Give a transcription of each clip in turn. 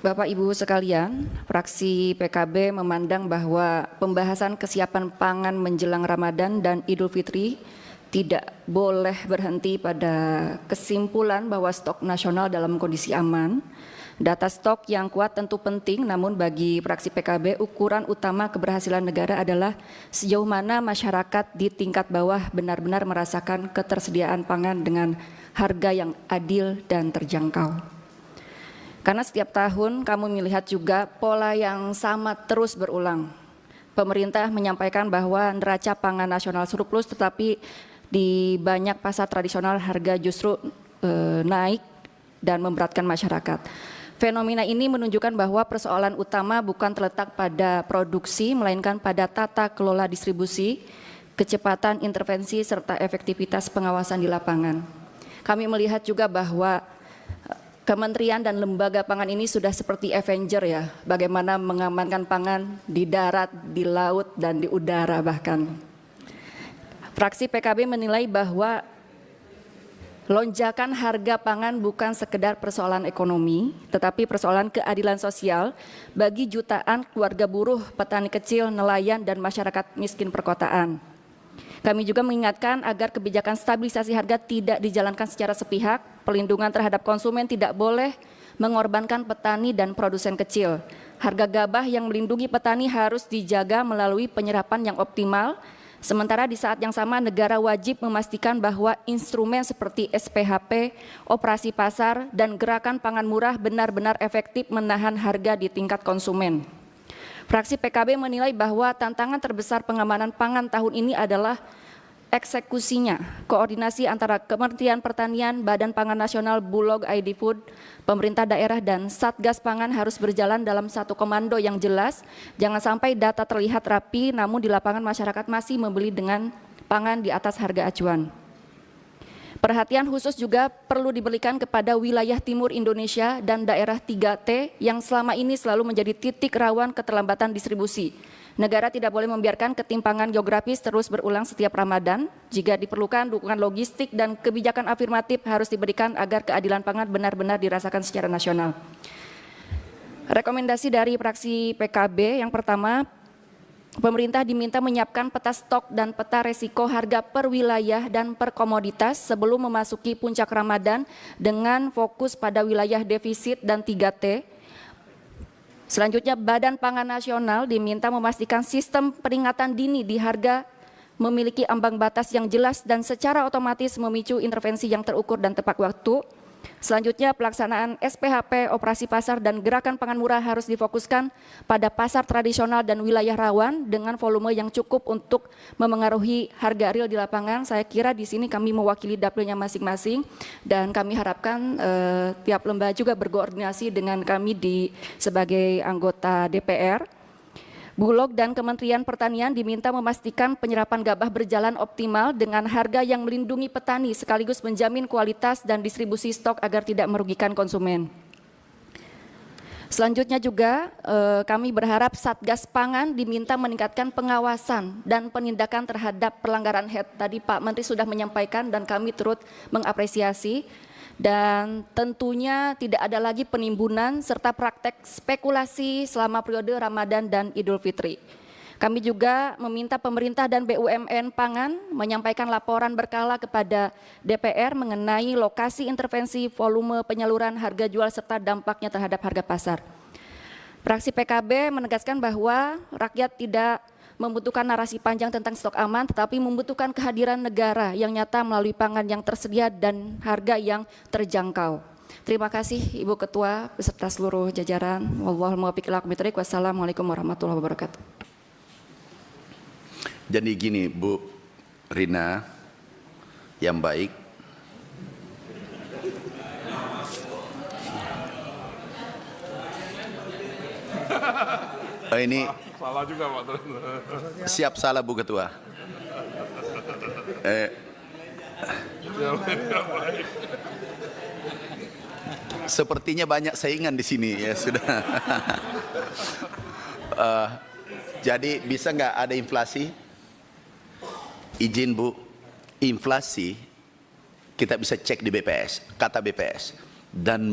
Bapak Ibu sekalian, fraksi PKB memandang bahwa pembahasan kesiapan pangan menjelang Ramadan dan Idul Fitri tidak boleh berhenti pada kesimpulan bahwa stok nasional dalam kondisi aman. Data stok yang kuat tentu penting, namun bagi fraksi PKB ukuran utama keberhasilan negara adalah sejauh mana masyarakat di tingkat bawah benar-benar merasakan ketersediaan pangan dengan harga yang adil dan terjangkau. Karena setiap tahun kami melihat juga pola yang sama terus berulang. Pemerintah menyampaikan bahwa neraca pangan nasional surplus, tetapi di banyak pasar tradisional harga justru naik dan memberatkan masyarakat. Fenomena ini menunjukkan bahwa persoalan utama bukan terletak pada produksi, melainkan pada tata kelola distribusi, kecepatan intervensi, serta efektivitas pengawasan di lapangan. Kami melihat juga bahwa kementerian dan lembaga pangan ini sudah seperti Avenger ya, bagaimana mengamankan pangan di darat, di laut, dan di udara bahkan. Fraksi PKB menilai bahwa lonjakan harga pangan bukan sekedar persoalan ekonomi, tetapi persoalan keadilan sosial bagi jutaan keluarga buruh, petani kecil, nelayan, dan masyarakat miskin perkotaan. Kami juga mengingatkan agar kebijakan stabilisasi harga tidak dijalankan secara sepihak, pelindungan terhadap konsumen tidak boleh mengorbankan petani dan produsen kecil. Harga gabah yang melindungi petani harus dijaga melalui penyerapan yang optimal, sementara di saat yang sama negara wajib memastikan bahwa instrumen seperti SPHP, operasi pasar, dan gerakan pangan murah benar-benar efektif menahan harga di tingkat konsumen. Fraksi PKB menilai bahwa tantangan terbesar pengamanan pangan tahun ini adalah eksekusinya. Koordinasi antara Kementerian Pertanian, Badan Pangan Nasional, Bulog, ID Food, pemerintah daerah, dan Satgas Pangan harus berjalan dalam satu komando yang jelas. Jangan sampai data terlihat rapi, namun di lapangan masyarakat masih membeli dengan pangan di atas harga acuan. Perhatian khusus juga perlu diberikan kepada wilayah timur Indonesia dan daerah 3T yang selama ini selalu menjadi titik rawan keterlambatan distribusi. Negara tidak boleh membiarkan ketimpangan geografis terus berulang setiap Ramadan. Jika diperlukan dukungan logistik dan kebijakan afirmatif harus diberikan agar keadilan pangan benar-benar dirasakan secara nasional. Rekomendasi dari fraksi PKB yang pertama, pemerintah diminta menyiapkan peta stok dan peta resiko harga per wilayah dan per komoditas sebelum memasuki puncak Ramadan dengan fokus pada wilayah defisit dan 3T. Selanjutnya, Badan Pangan Nasional diminta memastikan sistem peringatan dini di harga memiliki ambang batas yang jelas dan secara otomatis memicu intervensi yang terukur dan tepat waktu. Selanjutnya, pelaksanaan SPHP, operasi pasar, dan gerakan pangan murah harus difokuskan pada pasar tradisional dan wilayah rawan dengan volume yang cukup untuk memengaruhi harga real di lapangan. Saya kira di sini kami mewakili dapilnya masing-masing dan kami harapkan tiap lembaga juga berkoordinasi dengan kami sebagai anggota DPR. Bulog dan Kementerian Pertanian diminta memastikan penyerapan gabah berjalan optimal dengan harga yang melindungi petani sekaligus menjamin kualitas dan distribusi stok agar tidak merugikan konsumen. Selanjutnya juga kami berharap Satgas Pangan diminta meningkatkan pengawasan dan penindakan terhadap pelanggaran HET. Tadi Pak Menteri sudah menyampaikan dan kami turut mengapresiasi. Dan tentunya tidak ada lagi penimbunan serta praktek spekulasi selama periode Ramadan dan Idul Fitri. Kami juga meminta pemerintah dan BUMN pangan menyampaikan laporan berkala kepada DPR mengenai lokasi intervensi, volume penyaluran, harga jual, serta dampaknya terhadap harga pasar. Fraksi PKB menegaskan bahwa rakyat tidak membutuhkan narasi panjang tentang stok aman, tetapi membutuhkan kehadiran negara yang nyata melalui pangan yang tersedia dan harga yang terjangkau. Terima kasih Ibu Ketua beserta seluruh jajaran. Wallahul muwaffiq ila aqwamit thoriq. Wassalamualaikum warahmatullahi wabarakatuh. Jadi gini Bu Rina yang baik, ini salah juga Pak. siap salah Bu Ketua. Sepertinya banyak saingan di sini ya sudah. Jadi bisa nggak ada inflasi? Izin Bu, inflasi kita bisa cek di BPS, kata BPS. dan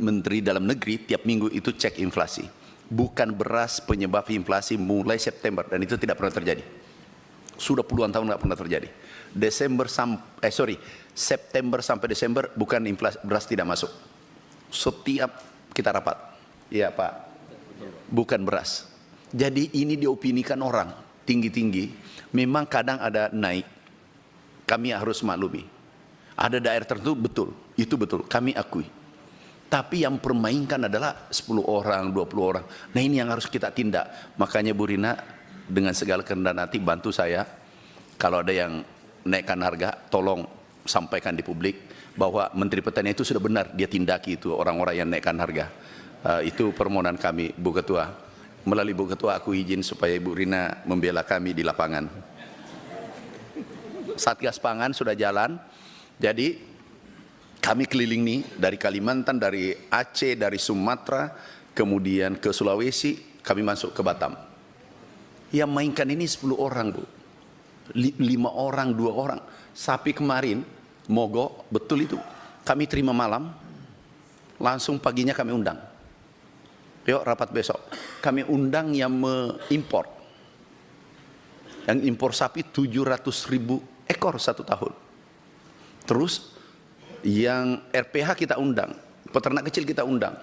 Menteri Dalam Negeri tiap minggu itu cek inflasi. Bukan beras penyebab inflasi mulai September, dan itu tidak pernah terjadi. Sudah puluhan tahun nggak pernah terjadi. September sampai Desember bukan inflasi beras tidak masuk. Setiap kita rapat, ya Pak, bukan beras. Jadi ini diopinikan orang tinggi-tinggi. Memang kadang ada naik, kami harus maklumi. Ada daerah tertentu betul, itu betul, kami akui. Tapi yang permainkan adalah 10 orang, 20 orang. Nah ini yang harus kita tindak. Makanya Bu Rina dengan segala kerendahan hati bantu saya. Kalau ada yang naikkan harga, tolong sampaikan di publik bahwa Menteri Pertanian itu sudah benar, dia tindaki itu orang-orang yang naikkan harga. Itu permohonan kami, Bu Ketua. Melalui Bu Ketua aku izin supaya Ibu Rina membela kami di lapangan. Satgas Pangan sudah jalan. Jadi kami keliling nih dari Kalimantan, dari Aceh, dari Sumatera, kemudian ke Sulawesi, kami masuk ke Batam. Yang mainkan ini 10 orang Bu, 5 orang, 2 orang. Sapi kemarin, mogok, betul itu. Kami terima malam, langsung paginya kami undang. Yuk rapat besok. Kami undang yang mengimpor. Yang impor sapi 700.000 ekor 1 tahun. Terus yang RPH kita undang, peternak kecil kita undang.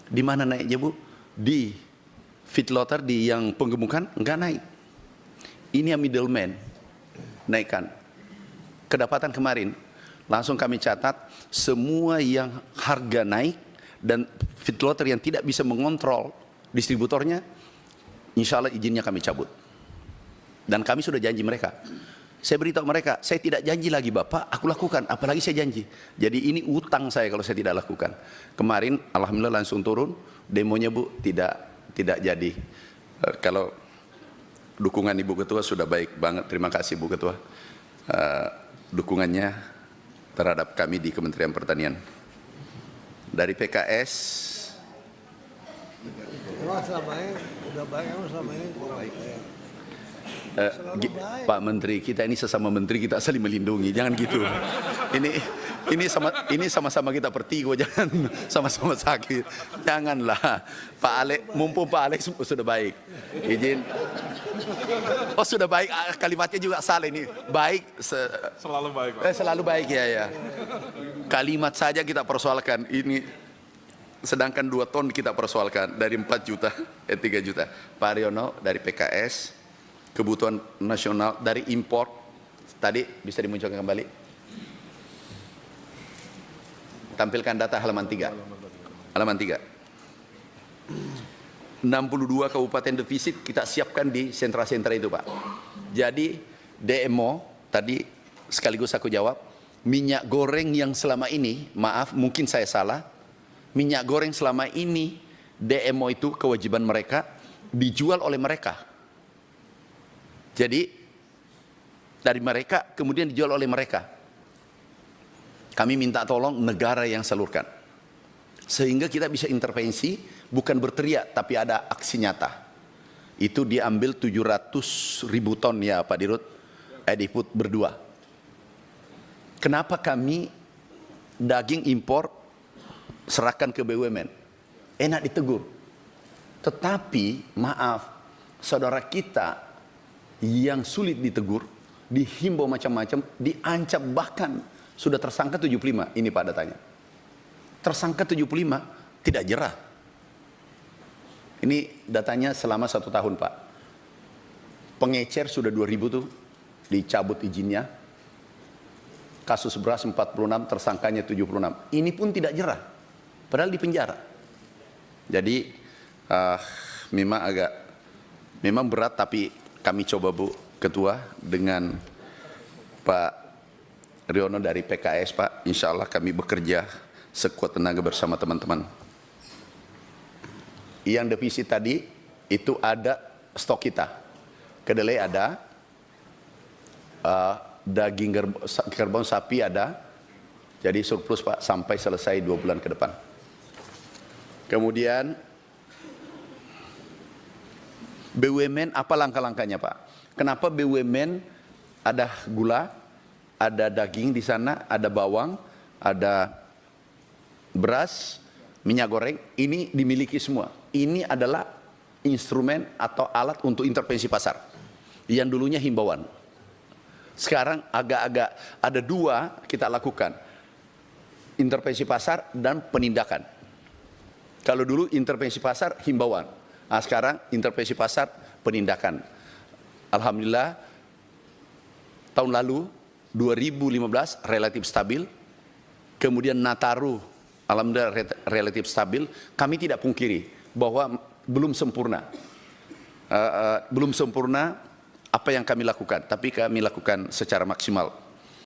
Di mana naiknya Bu? Di feedlotter, di yang penggemukan enggak naik. Ini yang middleman naikkan. Kedapatan kemarin langsung kami catat semua yang harga naik dan feedlotter yang tidak bisa mengontrol distributornya, insya Allah izinnya kami cabut. Dan kami sudah janji mereka. Saya beritahu mereka, saya tidak janji lagi Bapak, aku lakukan, apalagi saya janji. Jadi ini utang saya kalau saya tidak lakukan. Kemarin alhamdulillah langsung turun, demonya Bu tidak jadi. Kalau dukungan Ibu Ketua sudah baik banget, terima kasih Bu Ketua. Dukungannya terhadap kami di Kementerian Pertanian. Dari PKS. Emang selama ini udah baik, emang selama ini kurang baik. Pak Menteri, kita ini sesama menteri kita saling melindungi, jangan gitu. Ini sama-sama kita pertigo, jangan sama-sama sakit. Janganlah. Pak Alex, mumpung Pak Alex sudah baik. Izin. Oh sudah baik, kalimatnya juga salah ini. Baik. Selalu baik Pak. Selalu baik ya. Kalimat saja kita persoalkan. Ini sedangkan 2 ton kita persoalkan dari 4 juta, 3 juta. Pak Haryono dari PKS. Kebutuhan nasional dari impor tadi bisa dimunculkan kembali, tampilkan data halaman 3, 62 kabupaten defisit kita siapkan di sentra-sentra itu Pak. Jadi DMO tadi sekaligus aku jawab, minyak goreng yang selama ini, maaf mungkin saya salah, minyak goreng selama ini DMO itu kewajiban mereka dijual oleh mereka. Jadi dari mereka kemudian dijual oleh mereka. Kami minta tolong negara yang salurkan. Sehingga kita bisa intervensi, bukan berteriak tapi ada aksi nyata. Itu diambil 700.000 ton ya Pak Dirut, Ediput berdua. Kenapa kami daging impor serahkan ke BUMN? Enak ditegur. Tetapi maaf, saudara kita yang sulit ditegur, dihimbau macam-macam, diancam, bahkan sudah tersangka 75. Ini Pak datanya. Tersangka 75 tidak jerah. Ini datanya selama 1 tahun Pak. Pengecer sudah 2.000 tuh dicabut izinnya. Kasus beras 46, tersangkanya 76. Ini pun tidak jerah. Padahal di penjara. Jadi memang berat, tapi kami coba Bu Ketua dengan Pak Riono dari PKS Pak, insya Allah kami bekerja sekuat tenaga bersama teman-teman. Yang defisit tadi itu ada stok kita, kedelai ada, daging kerbau sapi ada, jadi surplus Pak sampai selesai 2 bulan ke depan. Kemudian BUMN apa langkah-langkahnya Pak? Kenapa BUMN ada gula, ada daging di sana, ada bawang, ada beras, minyak goreng, ini dimiliki semua. Ini adalah instrumen atau alat untuk intervensi pasar. Yang dulunya himbauan. Sekarang agak-agak ada dua kita lakukan. Intervensi pasar dan penindakan. Kalau dulu intervensi pasar himbauan. Nah, sekarang intervensi pasar penindakan. Alhamdulillah tahun lalu 2015 relatif stabil. Kemudian Nataru alhamdulillah relatif stabil. Kami tidak pungkiri bahwa belum sempurna. Belum sempurna apa yang kami lakukan, tapi kami lakukan secara maksimal.